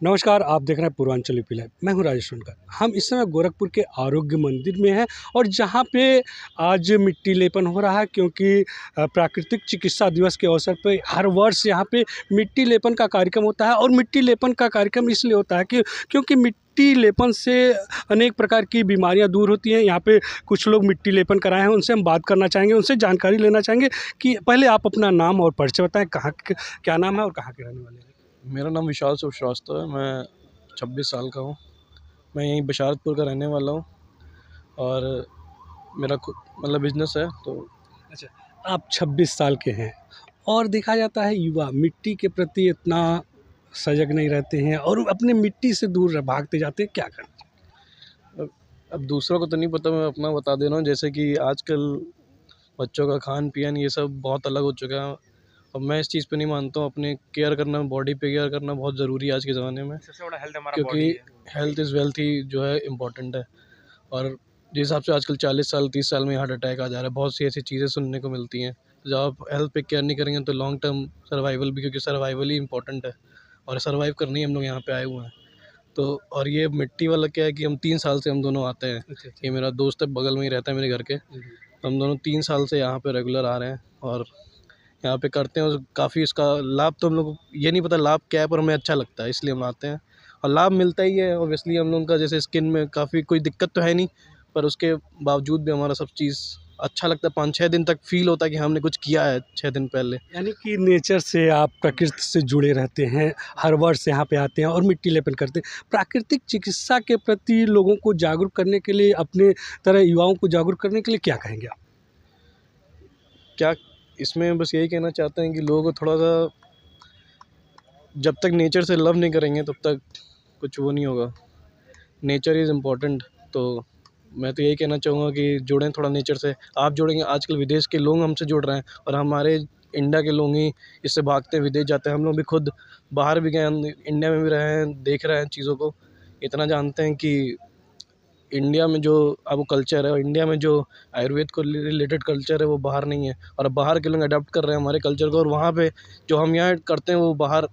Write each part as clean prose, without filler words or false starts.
नमस्कार, आप देख रहे हैं पूर्वांचल यूपी लाइव। मैं हूं राजेश सोनकर। हम इस समय गोरखपुर के आरोग्य मंदिर में हैं और जहां पे आज मिट्टी लेपन हो रहा है, क्योंकि प्राकृतिक चिकित्सा दिवस के अवसर पे हर वर्ष यहां पे मिट्टी लेपन का कार्यक्रम होता है। और मिट्टी लेपन का कार्यक्रम इसलिए होता है कि क्योंकि मिट्टी लेपन से अनेक प्रकार की बीमारियां दूर होती हैं। यहाँ पे कुछ लोग मिट्टी लेपन कराए हैं, उनसे हम बात करना चाहेंगे, उनसे जानकारी लेना चाहेंगे कि पहले आप अपना नाम और परिचय बताएँ, कहाँ क्या नाम है और कहाँ के रहने वाले हैं? मेरा नाम विशाल शुभ श्रीवास्तव है। मैं 26 साल का हूँ। मैं यहीं बशारतपुर का रहने वाला हूँ और मेरा मतलब बिजनेस है। तो अच्छा, आप 26 साल के हैं और देखा जाता है युवा मिट्टी के प्रति इतना सजग नहीं रहते हैं और अपने मिट्टी से दूर भागते जाते हैं, क्या करें? अब दूसरों को तो नहीं पता, मैं अपना बता दे रहा हूँ। जैसे कि आजकल बच्चों का खान पीन ये सब बहुत अलग हो चुका है। अब मैं इस चीज़ पे नहीं मानता हूँ। अपने केयर करना, बॉडी पे केयर करना बहुत ज़रूरी है आज के ज़माने में। सबसे बड़ा हेल्थ हमारा क्योंकि बॉडी है। हेल्थ इज़ वेल्थ ही जो है इम्पोर्टेंट है। और जिस हिसाब से आजकल 40 साल 30 साल में हार्ट अटैक आ जा रहा है, बहुत सी ऐसी चीज़ें सुनने को मिलती हैं। तो जब आप हेल्थ पे केयर नहीं करेंगे तो लॉन्ग टर्म सर्वाइवल भी, क्योंकि सर्वाइवल ही इंपॉर्टेंट है और सर्वाइव करने ही हम लोग यहाँ पे आए हुए हैं। तो और ये मिट्टी वाला क्या है कि हम 3 साल से हम दोनों आते हैं। अच्छा, अच्छा। ये मेरा दोस्त है, बगल में ही रहता है मेरे घर के। तो हम दोनों 3 साल से यहाँ पे रेगुलर आ रहे हैं और यहाँ पे करते हैं। और काफ़ी इसका लाभ तो हम लोग को ये नहीं पता लाभ क्या है, पर हमें अच्छा लगता है इसलिए हम आते हैं और लाभ मिलता ही है। ऑब्वियसली हम लोगों का जैसे स्किन में काफ़ी कोई दिक्कत तो है नहीं, पर उसके बावजूद भी हमारा सब चीज़ अच्छा लगता है। 5-6 दिन तक फील होता है कि हमने कुछ किया है 6 दिन पहले। यानी कि नेचर से, आप प्रकृति से जुड़े रहते हैं, हर वर्ष यहाँ पे आते हैं और मिट्टी लेपन करते हैं। प्राकृतिक चिकित्सा के प्रति लोगों को जागरूक करने के लिए, अपने तरह युवाओं को जागरूक करने के लिए क्या कहेंगे आप? क्या इसमें बस यही कहना चाहते हैं कि लोगों को थोड़ा सा, जब तक नेचर से लव नहीं करेंगे तब तक कुछ वो नहीं होगा। Nature is important. तो मैं तो यही कहना चाहूँगा कि जुड़ें थोड़ा नेचर से। आप जुड़ेंगे, आजकल विदेश के लोग हमसे जुड़ रहे हैं और हमारे इंडिया के लोग ही इससे भागते विदेश जाते हैं। हम लोग भी खुद बाहर भी गए, हम इंडिया में भी रहे हैं, देख रहे हैं चीज़ों को। इतना जानते हैं कि इंडिया में जो अब कल्चर है और इंडिया में जो आयुर्वेद को रिलेटेड कल्चर है वो बाहर नहीं है। और अब बाहर के लोग अडॉप्ट कर रहे हैं हमारे कल्चर को, और वहाँ पे जो हम यहाँ करते हैं वो बाहर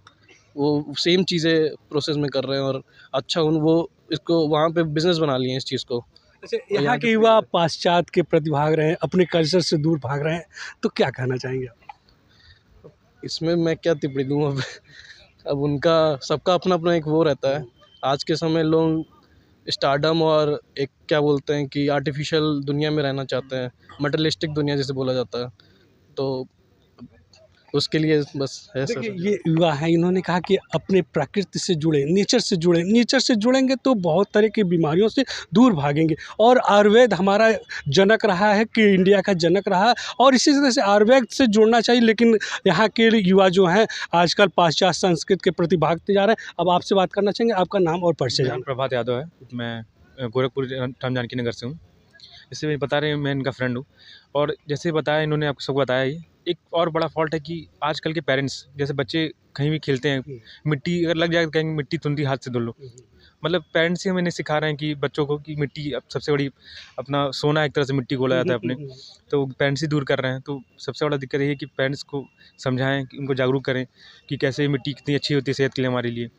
वो सेम चीज़ें प्रोसेस में कर रहे हैं। और अच्छा वो इसको वहाँ पे बिज़नेस बना लिए हैं इस चीज़ को। अच्छा, यहाँ के युवा पाश्चात्य के प्रति भाग रहे हैं, अपने कल्चर से दूर भाग रहे हैं, तो क्या कहना चाहेंगे आप? इसमें मैं क्या टिप्पणी दूँ अब। अब उनका सबका अपना अपना एक वो रहता है। आज के समय लोग स्टारडम और एक क्या बोलते हैं कि आर्टिफिशियल दुनिया में रहना चाहते हैं, मटेरियलिस्टिक दुनिया जिसे बोला जाता है। तो उसके लिए बस है सर। देखिए, ये युवा हैं, इन्होंने कहा कि अपने प्रकृति से जुड़े, नेचर से जुड़े, नेचर से जुड़ेंगे तो बहुत तरह की बीमारियों से दूर भागेंगे। और आयुर्वेद हमारा जनक रहा है, कि इंडिया का जनक रहा है, और इसी तरह से आयुर्वेद से जुड़ना चाहिए। लेकिन यहाँ के युवा जो हैं आजकल पाश्चात्य संस्कृति के प्रति भागते जा रहे हैं। अब आपसे बात करना चाहेंगे, आपका नाम और परिचय मेरा नाम जान। प्रभात यादव है। मैं गोरखपुर राम जानकी नगर से हूँ। जैसे भी बता रहे हैं, मैं इनका फ्रेंड हूँ। और जैसे बताया इन्होंने, आपको सबको बताया ही। एक और बड़ा फॉल्ट है कि आजकल के पेरेंट्स, जैसे बच्चे कहीं भी खेलते हैं, मिट्टी अगर लग जाए तो कहेंगे मिट्टी तुम ही हाथ से धुल लो। मतलब पेरेंट्स ही हमें नहीं सिखा रहे हैं कि बच्चों को कि मिट्टी अब सबसे बड़ी अपना सोना, एक तरह से मिट्टी बोला जाता है अपने। तो पेरेंट्स ही दूर कर रहे हैं। तो सबसे बड़ा दिक्कत ये है कि पेरेंट्स को समझाएं, कि उनको जागरूक करें कि कैसे मिट्टी कितनी अच्छी होती है सेहत के लिए, हमारे लिए।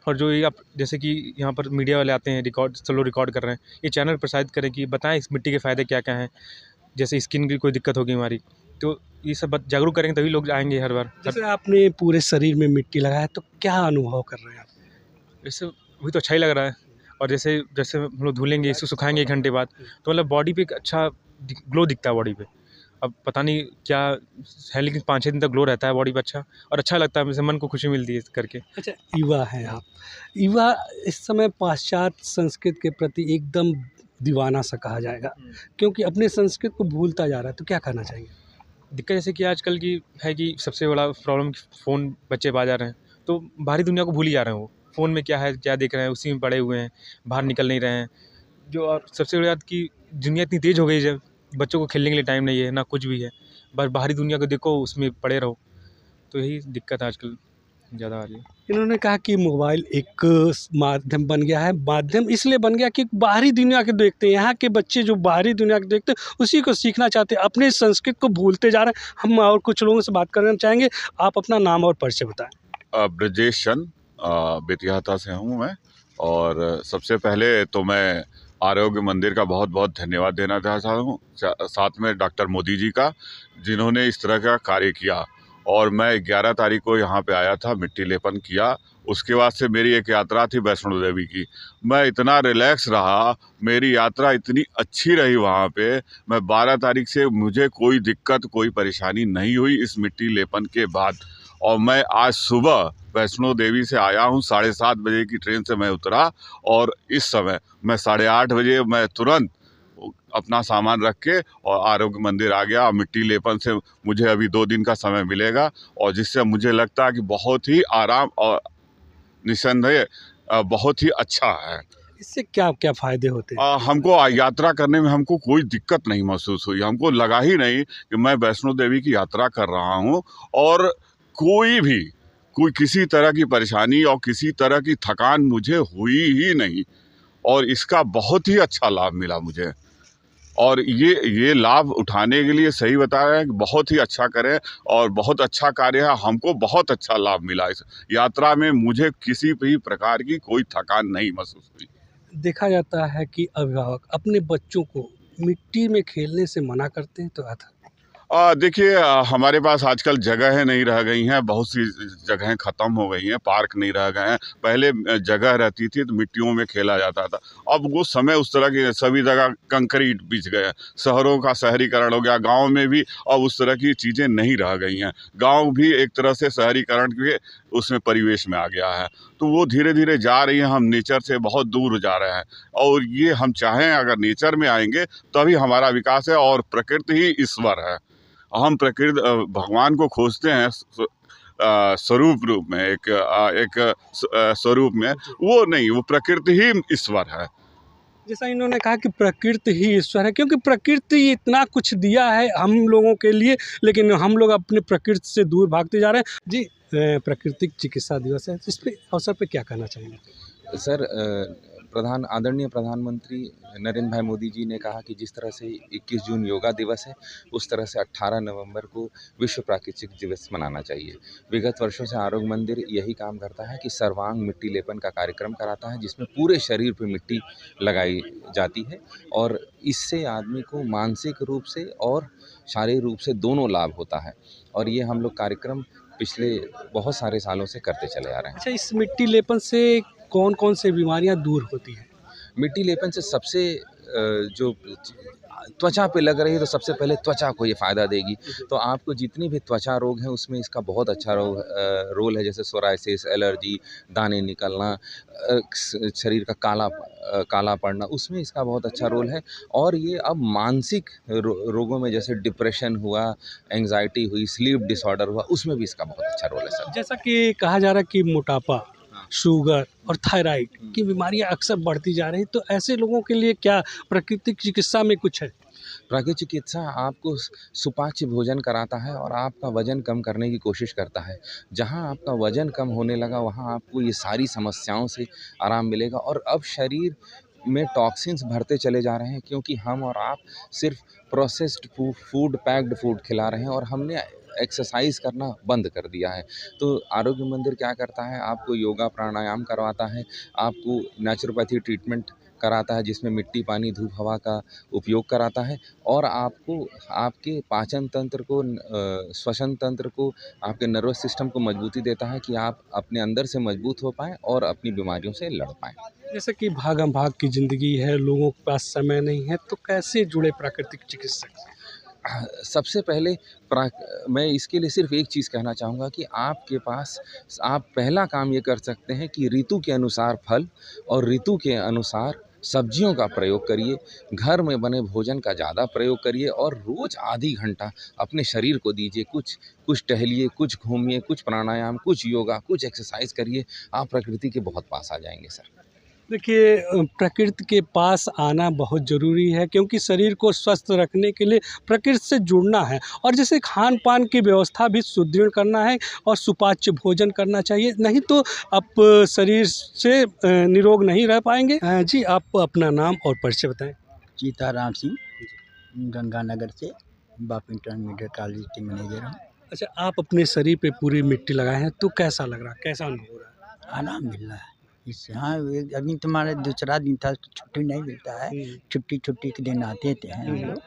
और जो ये आप जैसे कि यहाँ पर मीडिया वाले आते हैं, चलो रिकॉर्ड कर रहे हैं, ये चैनल प्रसारित करें कि बताएं इस मिट्टी के फ़ायदे क्या क्या हैं। जैसे स्किन की कोई दिक्कत होगी हमारी, तो ये सब जागरूक करेंगे तभी लोग आएंगे हर बार। जैसे आपने पूरे शरीर में मिट्टी लगाया, तो क्या अनुभव कर रहे हैं आप? इससे वही तो अच्छा ही लग रहा है। और जैसे जैसे हम लोग धुलेंगे, इसको सुखाएंगे 1 घंटे बाद, तो मतलब बॉडी पे एक अच्छा ग्लो दिखता है बॉडी पे। अब पता नहीं क्या है, लेकिन 5-6 दिन तक ग्लो रहता है बॉडी पे अच्छा, और अच्छा लगता है, जैसे मन को खुशी मिलती है इस करके। अच्छा, युवा हैं आप। युवा इस समय पाश्चात्य संस्कृति के प्रति एकदम दीवाना सा कहा जाएगा, क्योंकि अपने संस्कृति को भूलता जा रहा है, तो क्या कहना चाहेंगे? दिक्कत जैसे कि आजकल की है कि सबसे बड़ा प्रॉब्लम फ़ोन बच्चे पा जा रहे हैं, तो बाहरी दुनिया को भूल ही जा रहे हैं वो। फ़ोन में क्या है, क्या देख रहे हैं, उसी में पड़े हुए हैं, बाहर निकल नहीं रहे हैं। जो और सबसे बड़ी बात कि दुनिया इतनी तेज़ हो गई है, बच्चों को खेलने के लिए टाइम नहीं है, ना कुछ भी है। बस बाहरी दुनिया को देखो, उसमें पड़े रहो। तो यही दिक्कत है आजकल। ज़्यादा आ रही है। इन्होंने कहा कि मोबाइल एक माध्यम बन गया है, माध्यम इसलिए बन गया कि बाहरी दुनिया के देखते हैं, यहाँ के बच्चे जो बाहरी दुनिया को देखते हैं उसी को सीखना चाहते हैं, अपने संस्कृत को भूलते जा रहे हैं। हम और कुछ लोगों से बात करना चाहेंगे। आप अपना नाम और परिचय बताएं। ब्रजेश चंद बेतियाता से हूँ मैं। और सबसे पहले तो मैं आरोग्य मंदिर का बहुत बहुत धन्यवाद देना चाहता हूँ, साथ में डॉक्टर मोदी जी का, जिन्होंने इस तरह का कार्य किया। और मैं 11 तारीख को यहाँ पे आया था, मिट्टी लेपन किया। उसके बाद से मेरी एक यात्रा थी वैष्णो देवी की। मैं इतना रिलैक्स रहा, मेरी यात्रा इतनी अच्छी रही वहाँ पे। मैं 12 तारीख से मुझे कोई दिक्कत, कोई परेशानी नहीं हुई इस मिट्टी लेपन के बाद। और मैं आज सुबह वैष्णो देवी से आया हूँ, 7:30 बजे की ट्रेन से मैं उतरा, और इस समय मैं 8:30 बजे मैं तुरंत अपना सामान रख के और आरोग्य मंदिर आ गया। मिट्टी लेपन से मुझे अभी 2 दिन का समय मिलेगा, और जिससे मुझे लगता है कि बहुत ही आराम और निसंदेह बहुत ही अच्छा है। इससे क्या क्या फ़ायदे होते हैं? हमको यात्रा करने में हमको कोई दिक्कत नहीं महसूस हुई। हमको लगा ही नहीं कि मैं वैष्णो देवी की यात्रा कर रहा हूँ, और कोई किसी तरह की परेशानी और किसी तरह की थकान मुझे हुई ही नहीं। और इसका बहुत ही अच्छा लाभ मिला मुझे। और ये लाभ उठाने के लिए सही बता रहे हैं कि बहुत ही अच्छा करें, और बहुत अच्छा कार्य है। हमको बहुत अच्छा लाभ मिला इस यात्रा में। मुझे किसी भी प्रकार की कोई थकान नहीं महसूस हुई। देखा जाता है कि अभिभावक अपने बच्चों को मिट्टी में खेलने से मना करते हैं, तो देखिए, हमारे पास आजकल जगहें नहीं रह गई हैं, बहुत सी जगहें ख़त्म हो गई हैं, पार्क नहीं रह गए हैं। पहले जगह रहती थी तो मिट्टियों में खेला जाता था। अब वो समय उस तरह की, सभी जगह कंक्रीट बिछ गए हैं, शहरों का शहरीकरण हो गया। गांव में भी अब उस तरह की चीज़ें नहीं रह गई हैं। गांव भी एक तरह से शहरीकरण के उसमें परिवेश में आ गया है। तो वो धीरे धीरे जा रही हैं, हम नेचर से बहुत दूर जा रहे हैं। और ये हम चाहें, अगर नेचर में आएंगे तभी हमारा विकास है, और प्रकृति ही ईश्वर है। हम प्रकृति भगवान को खोजते हैं स्वरूप रूप में, एक स्वरूप में, वो नहीं, वो प्रकृति ही ईश्वर है। जैसा इन्होंने कहा कि प्रकृति ही ईश्वर है, क्योंकि प्रकृति इतना कुछ दिया है हम लोगों के लिए, लेकिन हम लोग अपने प्रकृति से दूर भागते जा रहे हैं। जी, प्राकृतिक चिकित्सा दिवस है, इस पे अवसर पे क्या कहना चाहेंगे? सर, आदरणीय प्रधानमंत्री नरेंद्र भाई मोदी जी ने कहा कि जिस तरह से 21 जून योगा दिवस है, उस तरह से 18 नवंबर को विश्व प्राकृतिक दिवस मनाना चाहिए। विगत वर्षों से आरोग्य मंदिर यही काम करता है कि सर्वांग मिट्टी लेपन का कार्यक्रम कराता है, जिसमें पूरे शरीर पे मिट्टी लगाई जाती है, और इससे आदमी को मानसिक रूप से और शारीरिक रूप से दोनों लाभ होता है। और ये हम लोग कार्यक्रम पिछले बहुत सारे सालों से करते चले आ रहे हैं। अच्छा, इस मिट्टी लेपन से कौन कौन से बीमारियां दूर होती हैं? मिट्टी लेपन से सबसे जो त्वचा पे लग रही है, तो सबसे पहले त्वचा को ये फ़ायदा देगी। तो आपको जितनी भी त्वचा रोग हैं उसमें इसका बहुत अच्छा रोल है, जैसे सोराइसिस, एलर्जी, दाने निकलना, शरीर का काला पड़ना, उसमें इसका बहुत अच्छा रोल है। और ये अब मानसिक रोगों में, जैसे डिप्रेशन हुआ, एंग्जाइटी हुई, स्लीप डिसऑर्डर हुआ, उसमें भी इसका बहुत अच्छा रोल है सर। जैसा कि कहा जा रहा है कि मोटापा, शुगर और थायराइड की बीमारियां अक्सर बढ़ती जा रही हैं, तो ऐसे लोगों के लिए क्या प्राकृतिक चिकित्सा में कुछ है? प्राकृतिक चिकित्सा आपको सुपाच्य भोजन कराता है और आपका वज़न कम करने की कोशिश करता है। जहाँ आपका वज़न कम होने लगा, वहाँ आपको ये सारी समस्याओं से आराम मिलेगा। और अब शरीर में टॉक्सिन्स भरते चले जा रहे हैं, क्योंकि हम और आप सिर्फ प्रोसेस्ड फूड, पैक्ड फूड खिला रहे हैं, और हमने एक्सरसाइज करना बंद कर दिया है। तो आरोग्य मंदिर क्या करता है, आपको योगा प्राणायाम करवाता है, आपको नेचुरोपैथी ट्रीटमेंट कराता है, जिसमें मिट्टी, पानी, धूप, हवा का उपयोग कराता है, और आपको आपके पाचन तंत्र को, श्वसन तंत्र को, आपके नर्वस सिस्टम को मजबूती देता है, कि आप अपने अंदर से मजबूत हो पाएँ और अपनी बीमारियों से लड़ पाएँ। जैसे कि भागम भाग की ज़िंदगी है, लोगों के पास समय नहीं है, तो कैसे जुड़े प्राकृतिक चिकित्सक से? सबसे पहले मैं इसके लिए सिर्फ एक चीज़ कहना चाहूँगा कि आपके पास, आप पहला काम ये कर सकते हैं कि ऋतु के अनुसार फल और ऋतु के अनुसार सब्जियों का प्रयोग करिए। घर में बने भोजन का ज़्यादा प्रयोग करिए, और रोज़ आधी घंटा अपने शरीर को दीजिए। कुछ टहलिए, कुछ घूमिए, कुछ प्राणायाम, कुछ योगा, कुछ एक्सरसाइज करिए। आप प्रकृति के बहुत पास आ जाएंगे सर। देखिए प्रकृति के पास आना बहुत ज़रूरी है क्योंकि शरीर को स्वस्थ रखने के लिए प्रकृति से जुड़ना है और जैसे खान पान की व्यवस्था भी सुदृढ़ करना है और सुपाच्य भोजन करना चाहिए, नहीं तो आप शरीर से निरोग नहीं रह पाएंगे। जी आप अपना नाम और परिचय बताएं। सीताराम सिंह, गंगानगर से बाप इंटरमीडिएट कॉलेज के मैनेजर हूँ। अच्छा, आप अपने शरीर पे पूरी मिट्टी लगाए हैं तो कैसा लग रहा है, कैसा अनुभव हो रहा है? आराम मिल रहा है इससे। हाँ, एक अभी तुम्हारे दूसरा दिन था तो छुट्टी नहीं मिलता है। छुट्टी के दिन आते थे हम लोग,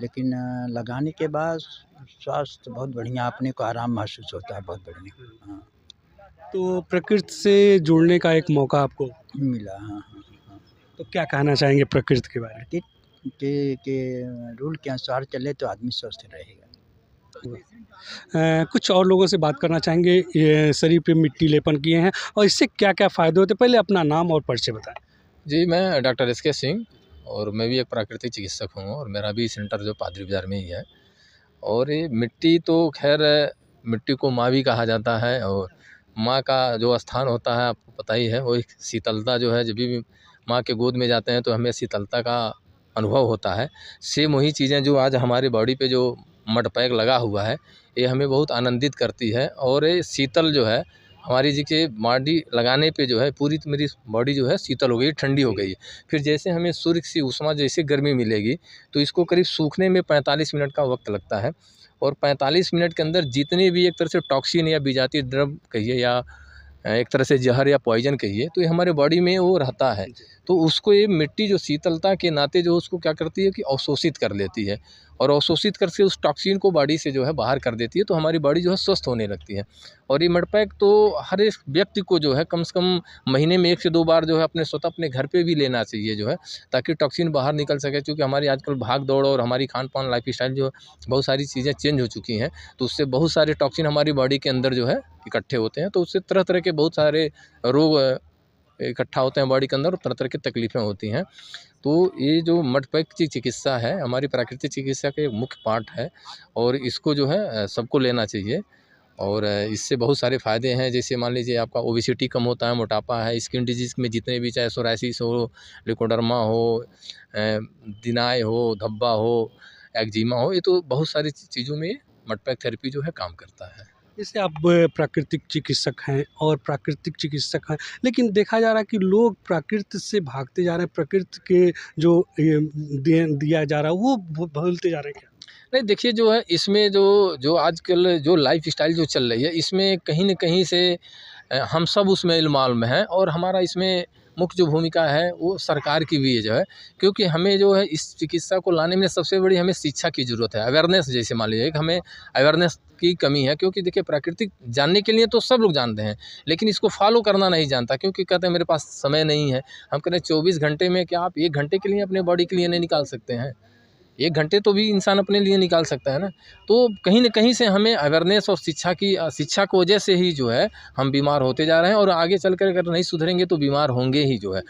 लेकिन लगाने के बाद स्वास्थ्य बहुत बढ़िया, अपने को आराम महसूस होता है, बहुत बढ़िया। हाँ, तो प्रकृति से जुड़ने का एक मौका आपको मिला। हाँ हाँ हाँ। तो क्या कहना चाहेंगे प्रकृति के बारे में? के रूल के अनुसार चले तो आदमी स्वस्थ रहेगा। कुछ और लोगों से बात करना चाहेंगे, ये शरीर पे मिट्टी लेपन किए हैं और इससे क्या क्या फ़ायदे होते हैं, पहले अपना नाम और परिचय बताएं। जी, मैं डॉक्टर एस के सिंह और मैं भी एक प्राकृतिक चिकित्सक हूँ और मेरा भी सेंटर जो पादरी बाज़ार में ही है। और ये मिट्टी तो खैर, मिट्टी को माँ भी कहा जाता है और माँ का जो स्थान होता है आपको पता ही है, वो एक शीतलता जो है, जब भी माँ के गोद में जाते हैं तो हमें शीतलता का अनुभव होता है। सेम वही चीज़ें जो आज हमारे बॉडी पे जो मड पैक लगा हुआ है, ये हमें बहुत आनंदित करती है और ये शीतल जो है हमारी जी के बॉडी लगाने पे जो है पूरी मेरी बॉडी जो है शीतल हो गई, ठंडी हो गई है। फिर जैसे हमें सूर्य की ऊष्मा जैसे गर्मी मिलेगी तो इसको करीब सूखने में 45 मिनट का वक्त लगता है और 45 मिनट के अंदर जितने भी एक तरह से टॉक्सिन या विजातीय द्रव कहिए या एक तरह से जहर या पॉइजन कहिए, तो ये हमारे बॉडी में वो रहता है। तो उसको ये मिट्टी जो शीतलता के नाते जो उसको क्या करती है कि अवशोषित कर लेती है और अवशोषित करके उस टॉक्सिन को बॉडी से जो है बाहर कर देती है, तो हमारी बॉडी जो है स्वस्थ होने लगती है। और ये मड पैक तो हर एक व्यक्ति को जो है कम से कम महीने में 1 से 2 बार जो है अपने स्वतः अपने घर पे भी लेना चाहिए जो है, ताकि टॉक्सिन बाहर निकल सके। क्योंकि हमारी आजकल भाग दौड़ और हमारी खान पान लाइफस्टाइल जो बहुत सारी चीज़ें चेंज हो चुकी हैं, तो उससे बहुत सारे टॉक्सिन हमारी बॉडी के अंदर जो है इकट्ठे होते हैं, तो उससे तरह तरह के बहुत सारे रोग इकट्ठा होते हैं बॉडी के अंदर और तरह तरह की तकलीफ़ें होती हैं। तो ये जो मड पैक की चिकित्सा है हमारी प्राकृतिक चिकित्सा का एक मुख्य पार्ट है और इसको जो है सबको लेना चाहिए। और इससे बहुत सारे फ़ायदे हैं, जैसे मान लीजिए आपका ओबेसिटी कम होता है, मोटापा है, स्किन डिजीज़ में जितने भी चाहे सोराइसिस हो, लिकोडर्मा हो, दिनाय हो, धब्बा हो, एक्जिमा हो, ये तो बहुत सारी चीज़ों में मड पैक थेरेपी जो है काम करता है। जैसे आप प्राकृतिक चिकित्सक हैं और प्राकृतिक चिकित्सक हैं, लेकिन देखा जा रहा है कि लोग प्रकृति से भागते जा रहे हैं, प्रकृति के जो ये दिया जा रहा है वो भूलते जा रहे हैं क्या? नहीं, देखिए जो है इसमें जो आजकल जो लाइफ़स्टाइल जो चल रही है, इसमें कहीं न कहीं से हम सब उसमें इल्माम हैं और हमारा इसमें मुख्य जो भूमिका है वो सरकार की भी है जो है। क्योंकि हमें जो है इस चिकित्सा को लाने में सबसे बड़ी हमें शिक्षा की ज़रूरत है, अवेयरनेस। जैसे मान लीजिए कि हमें अवेयरनेस की कमी है, क्योंकि देखिए प्राकृतिक जानने के लिए तो सब लोग जानते हैं, लेकिन इसको फॉलो करना नहीं जानता, क्योंकि कहते हैं मेरे पास समय नहीं है। हम कह रहे हैं 24 घंटे में क्या आप 1 घंटे के लिए अपने बॉडी के लिए नहीं निकाल सकते हैं? 1 घंटे तो भी इंसान अपने लिए निकाल सकता है ना। तो कहीं न कहीं से हमें अवेयरनेस और शिक्षा की वजह से ही जो है हम बीमार होते जा रहे हैं और आगे चलकर अगर नहीं सुधरेंगे तो बीमार होंगे ही जो है।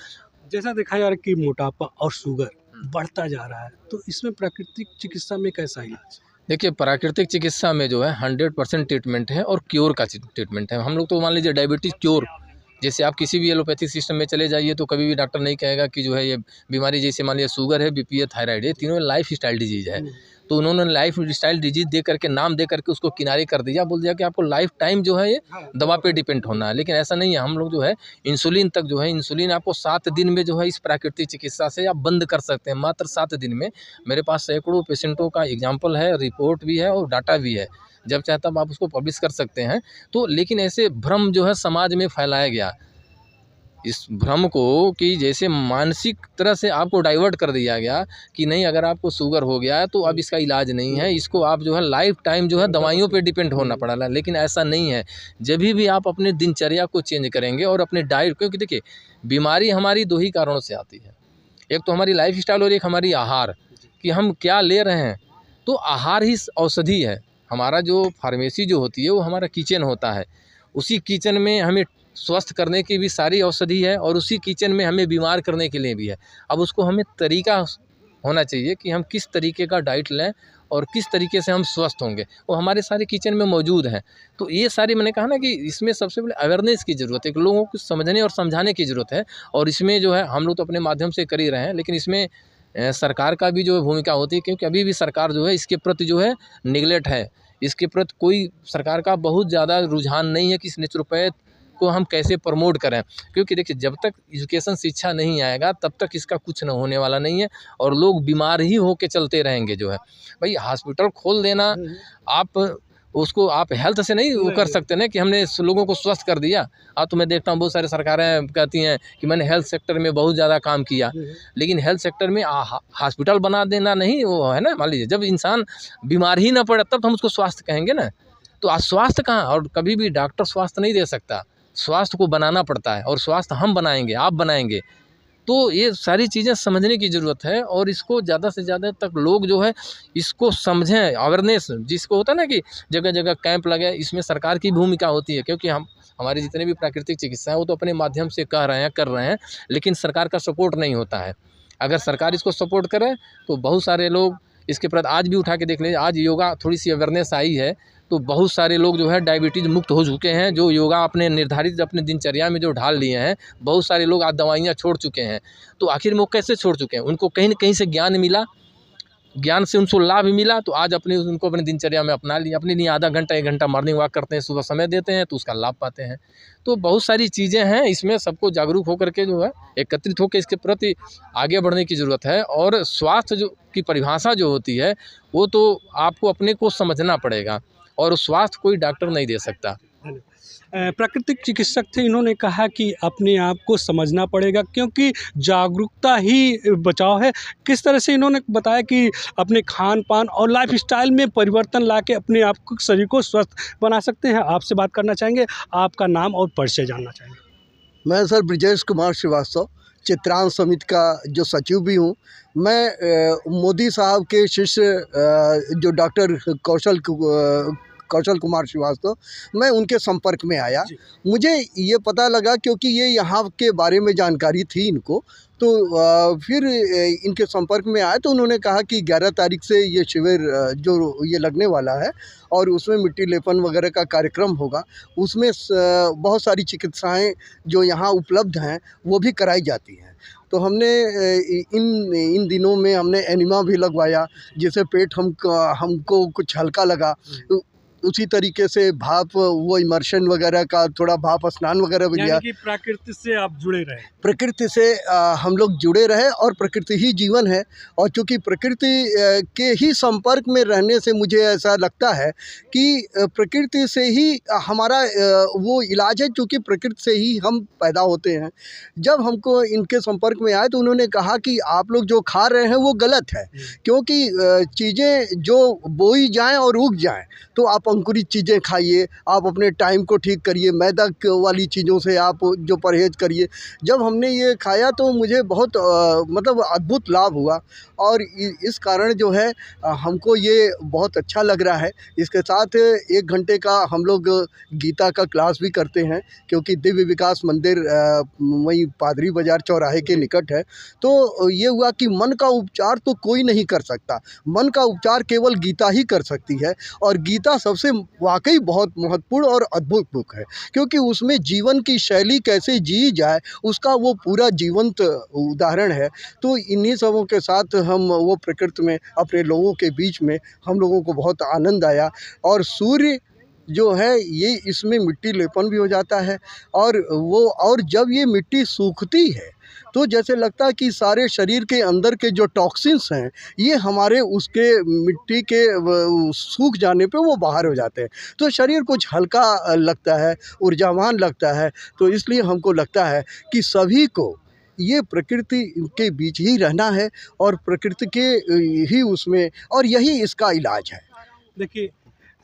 जैसा देखा जा रहा है कि मोटापा और शुगर बढ़ता जा रहा है, तो इसमें प्राकृतिक चिकित्सा में कैसा इलाज? देखिए प्राकृतिक चिकित्सा में जो है 100% ट्रीटमेंट है और क्योर का ट्रीटमेंट है। हम लोग तो मान लीजिए डायबिटीज़ क्योर, जैसे आप किसी भी एलोपैथिक सिस्टम में चले जाइए तो कभी भी डॉक्टर नहीं कहेगा कि जो है ये बीमारी, जैसे मान लीजिए शुगर है, बीपी है, थायराइड है, तीनों लाइफ स्टाइल डिजीज़ है। तो उन्होंने लाइफ स्टाइल डिजीज़ दे करके नाम दे करके उसको किनारे कर दिया, बोल दिया कि आपको लाइफ टाइम जो है ये दवा पे डिपेंड होना है। लेकिन ऐसा नहीं है। हम लोग जो है इंसुलिन तक जो है, इंसुलिन आपको 7 दिन में जो है इस प्राकृतिक चिकित्सा से आप बंद कर सकते हैं, मात्र 7 दिन में। मेरे पास सैकड़ों पेशेंटों का एग्जाम्पल है, रिपोर्ट भी है और डाटा भी है। जब चाहे तब आप उसको पब्लिश कर सकते हैं। तो लेकिन ऐसे भ्रम जो है समाज में फैलाया गया, इस भ्रम को कि जैसे मानसिक तरह से आपको डाइवर्ट कर दिया गया कि नहीं, अगर आपको शुगर हो गया है तो अब इसका इलाज नहीं है, इसको आप जो है लाइफ टाइम जो है दवाइयों पे डिपेंड होना पड़ा है। लेकिन ऐसा नहीं है। जब भी आप अपने दिनचर्या को चेंज करेंगे और अपने डाइट, क्योंकि देखिए बीमारी हमारी 2 ही कारणों से आती है, एक तो हमारी लाइफ स्टाइल और एक हमारी आहार, कि हम क्या ले रहे हैं। तो आहार ही औषधि है। हमारा जो फार्मेसी जो होती है वो हमारा किचन होता है, उसी किचन में हमें स्वस्थ करने की भी सारी औषधि है और उसी किचन में हमें बीमार करने के लिए भी है। अब उसको हमें तरीका होना चाहिए कि हम किस तरीके का डाइट लें और किस तरीके से हम स्वस्थ होंगे, वो हमारे सारे किचन में मौजूद हैं। तो ये सारी मैंने कहा ना कि इसमें सबसे पहले अवेयरनेस की ज़रूरत है, कि लोगों को समझने और समझाने की ज़रूरत है। और इसमें जो है हम लोग तो अपने माध्यम से कर ही रहे हैं, लेकिन इसमें सरकार का भी जो है भूमिका होती है, क्योंकि अभी भी सरकार जो है इसके प्रति जो है निगलेक्ट है। इसके प्रति कोई सरकार का बहुत ज़्यादा रुझान नहीं है कि इस नेचुरोपैथ को हम कैसे प्रमोट करें, क्योंकि देखिए जब तक एजुकेशन शिक्षा नहीं आएगा तब तक इसका कुछ न होने वाला नहीं है, और लोग बीमार ही होके चलते रहेंगे। जो है भाई हॉस्पिटल खोल देना, आप हेल्थ से नहीं वो कर सकते ना कि हमने लोगों को स्वस्थ कर दिया। तो मैं देखता हूँ बहुत सारी सरकारें कहती हैं कि मैंने हेल्थ सेक्टर में बहुत ज़्यादा काम किया, लेकिन हेल्थ सेक्टर में हॉस्पिटल बना देना नहीं वो है ना। मान लीजिए जब इंसान बीमार ही ना पड़े तब तो हम उसको स्वास्थ्य कहेंगे ना। तो आज स्वास्थ्य कहाँ, और कभी भी डॉक्टर स्वास्थ्य नहीं दे सकता, स्वास्थ्य को बनाना पड़ता है, और स्वास्थ्य हम बनाएंगे, आप बनाएंगे। तो ये सारी चीज़ें समझने की ज़रूरत है, और इसको ज़्यादा से ज़्यादा तक लोग जो है इसको समझें। अवेयरनेस जिसको होता है ना कि जगह जगह कैंप लगे, इसमें सरकार की भूमिका होती है, क्योंकि हमारे जितने भी प्राकृतिक चिकित्सा हैं वो तो अपने माध्यम से कह रहे हैं, कर रहे हैं, लेकिन सरकार का सपोर्ट नहीं होता है। अगर सरकार इसको सपोर्ट करे तो बहुत सारे लोग इसके प्रति, आज भी उठा के देख लीजिए, आज योगा थोड़ी सी अवेयरनेस आई है तो बहुत सारे लोग जो है डायबिटीज़ मुक्त हो चुके हैं, जो योगा अपने निर्धारित अपने दिनचर्या में जो ढाल लिए हैं। बहुत सारे लोग आज दवाइयाँ छोड़ चुके हैं। तो आखिर में वो कैसे छोड़ चुके हैं? उनको कहीं न कहीं से ज्ञान मिला, ज्ञान से उनको लाभ मिला, तो आज उनको अपनी दिनचर्या में अपना लिया। अपने लिए आधा घंटा 1 घंटा मॉर्निंग वॉक करते हैं, सुबह समय देते हैं, तो उसका लाभ पाते हैं। तो बहुत सारी चीज़ें हैं, इसमें सबको जागरूक होकर के जो है एकत्रित होकर इसके प्रति आगे बढ़ने की ज़रूरत है। और स्वास्थ्य जो की परिभाषा जो होती है वो तो आपको अपने को समझना पड़ेगा, और स्वास्थ्य कोई डॉक्टर नहीं दे सकता। प्राकृतिक चिकित्सक थे, इन्होंने कहा कि अपने आप को समझना पड़ेगा, क्योंकि जागरूकता ही बचाव है। किस तरह से इन्होंने बताया कि अपने खान पान और लाइफस्टाइल में परिवर्तन लाके अपने आप को, शरीर को स्वस्थ बना सकते हैं। आपसे बात करना चाहेंगे, आपका नाम और परिचय जानना चाहेंगे। मैं सर ब्रजेश कुमार श्रीवास्तव, चित्रांश समिति का जो सचिव भी हूँ। मैं मोदी साहब के शिष्य जो डॉक्टर कौशल कुमार श्रीवास्तव, मैं उनके संपर्क में आया। मुझे ये पता लगा, क्योंकि ये यहाँ के बारे में जानकारी थी इनको, तो फिर इनके संपर्क में आए तो उन्होंने कहा कि 11 तारीख से ये शिविर जो ये लगने वाला है, और उसमें मिट्टी लेपन वगैरह का कार्यक्रम होगा। उसमें बहुत सारी चिकित्साएं जो यहाँ उपलब्ध हैं वो भी कराई जाती हैं। तो हमने इन दिनों में हमने एनिमा भी लगवाया, जिससे पेट हमको कुछ हल्का लगा। उसी तरीके से भाप, वो इमर्शन वगैरह का थोड़ा भाप स्नान वगैरह भी लिया। कि प्रकृति से आप जुड़े रहे, प्रकृति से हम लोग जुड़े रहे, और प्रकृति ही जीवन है। और चूँकि प्रकृति के ही संपर्क में रहने से मुझे ऐसा लगता है कि प्रकृति से ही हमारा वो इलाज है, क्योंकि प्रकृति से ही हम पैदा होते हैं। जब हमको इनके संपर्क में आए तो उन्होंने कहा कि आप लोग जो खा रहे हैं वो गलत है, क्योंकि चीज़ें जो बोई जाएँ और उग जाएँ, तो आप अंकुरित चीज़ें खाइए, आप अपने टाइम को ठीक करिए, मैदा वाली चीज़ों से आप जो परहेज़ करिए। जब हमने ये खाया तो मुझे बहुत मतलब अद्भुत लाभ हुआ, और इस कारण जो है हमको ये बहुत अच्छा लग रहा है। इसके साथ 1 घंटे का हम लोग गीता का क्लास भी करते हैं, क्योंकि दिव्य विकास मंदिर वहीं पादरी बाज़ार चौराहे के निकट है। तो ये हुआ कि मन का उपचार तो कोई नहीं कर सकता, मन का उपचार केवल गीता ही कर सकती है। और गीता सबसे वाकई बहुत महत्वपूर्ण और अद्भुत बुक है, क्योंकि उसमें जीवन की शैली कैसे जी जाए उसका वो पूरा जीवंत उदाहरण है। तो इन्हीं सबों के साथ हम वो प्रकृति में अपने लोगों के बीच में हम लोगों को बहुत आनंद आया। और सूर्य जो है ये, इसमें मिट्टी लेपन भी हो जाता है, और जब ये मिट्टी सूखती है तो जैसे लगता है कि सारे शरीर के अंदर के जो टॉक्सिन्स हैं ये हमारे उसके मिट्टी के सूख जाने पे वो बाहर हो जाते हैं, तो शरीर कुछ हल्का लगता है, ऊर्जावान लगता है। तो इसलिए हमको लगता है कि सभी को ये प्रकृति के बीच ही रहना है, और प्रकृति के ही उसमें, और यही इसका इलाज है। देखिए,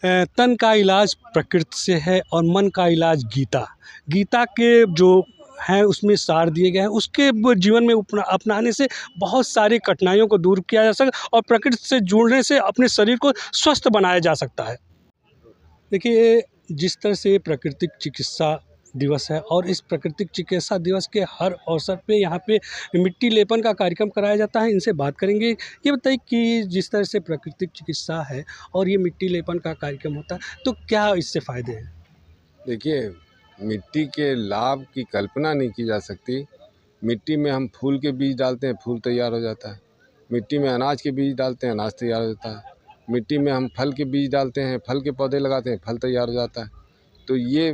तन का इलाज प्रकृति से है, और मन का इलाज गीता के जो हैं उसमें सार दिए गए हैं। उसके जीवन में अपनाने से बहुत सारी कठिनाइयों को दूर किया जा सकता, और प्रकृति से जुड़ने से अपने शरीर को स्वस्थ बनाया जा सकता है। देखिए, जिस तरह से प्राकृतिक चिकित्सा दिवस है और इस प्राकृतिक चिकित्सा दिवस के हर अवसर पे यहाँ पे मिट्टी लेपन का कार्यक्रम कराया जाता है। इनसे बात करेंगे। ये बताइए कि जिस तरह से प्राकृतिक चिकित्सा है और ये मिट्टी लेपन का कार्यक्रम होता है, तो क्या इससे फ़ायदे हैं? देखिए, मिट्टी के लाभ की कल्पना नहीं की जा सकती। मिट्टी में हम फूल के बीज डालते हैं, फूल तैयार हो जाता है। मिट्टी में अनाज के बीज डालते हैं, अनाज तैयार हो जाता है। मिट्टी में हम फल के बीज डालते हैं, फल के पौधे लगाते हैं, फल तैयार हो जाता है। तो ये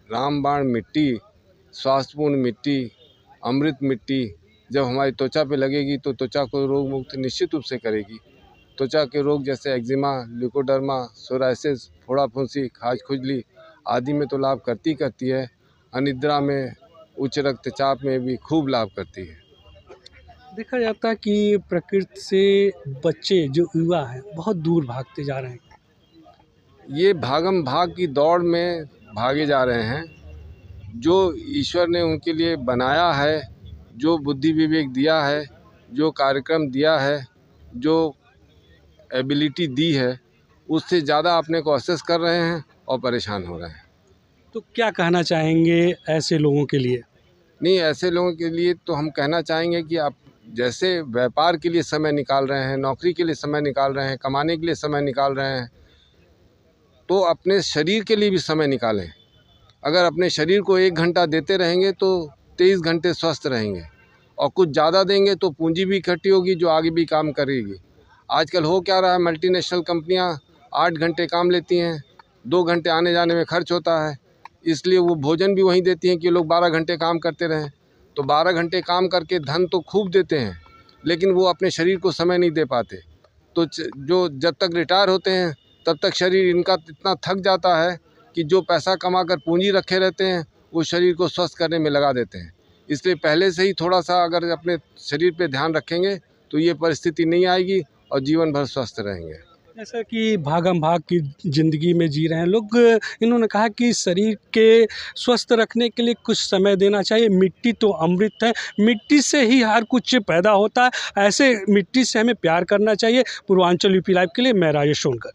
रामबाण मिट्टी, स्वास्थ्यपूर्ण मिट्टी, अमृत मिट्टी जब हमारी त्वचा पे लगेगी तो त्वचा को रोग मुक्त निश्चित रूप से करेगी। त्वचा के रोग जैसे एक्जिमा, ल्यूकोडर्मा, सोराइसिस, फोड़ा फुंसी, खाज खुजली आदि में तो लाभ करती है। अनिद्रा में, उच्च रक्तचाप में भी खूब लाभ करती है। देखा जाता है कि प्रकृति से बच्चे जो युवा हैं बहुत दूर भागते जा रहे हैं। ये भागम भाग की दौड़ में भागे जा रहे हैं। जो ईश्वर ने उनके लिए बनाया है, जो बुद्धि विवेक दिया है, जो कार्यक्रम दिया है, जो एबिलिटी दी है, उससे ज़्यादा अपने को असेस कर रहे हैं और परेशान हो रहे हैं। तो क्या कहना चाहेंगे ऐसे लोगों के लिए? नहीं, ऐसे लोगों के लिए तो हम कहना चाहेंगे कि आप जैसे व्यापार के लिए समय निकाल रहे हैं, नौकरी के लिए समय निकाल रहे हैं, कमाने के लिए समय निकाल रहे हैं, तो अपने शरीर के लिए भी समय निकालें। अगर अपने शरीर को 1 घंटा देते रहेंगे तो 23 घंटे स्वस्थ रहेंगे, और कुछ ज़्यादा देंगे तो पूंजी भी इकट्ठी होगी जो आगे भी काम करेगी। आजकल हो क्या रहा है, मल्टीनेशनल कंपनियां 8 घंटे काम लेती हैं, 2 घंटे आने जाने में खर्च होता है, इसलिए वो भोजन भी वहीं देती हैं कि लोग 12 घंटे काम करते रहें। तो 12 घंटे काम करके धन तो खूब देते हैं, लेकिन वो अपने शरीर को समय नहीं दे पाते। तो जो जब तक रिटायर होते हैं तब तक शरीर इनका इतना थक जाता है कि जो पैसा कमा कर पूंजी रखे रहते हैं वो शरीर को स्वस्थ करने में लगा देते हैं। इसलिए पहले से ही थोड़ा सा अगर अपने शरीर पे ध्यान रखेंगे तो ये परिस्थिति नहीं आएगी और जीवन भर स्वस्थ रहेंगे। जैसा कि भागम भाग की ज़िंदगी में जी रहे हैं लोग, इन्होंने कहा कि शरीर के स्वस्थ रखने के लिए कुछ समय देना चाहिए। मिट्टी तो अमृत है, मिट्टी से ही हर कुछ पैदा होता है। ऐसे मिट्टी से हमें प्यार करना चाहिए। पूर्वांचल यूपी लाइव के लिए मैं राजेश सोनकर।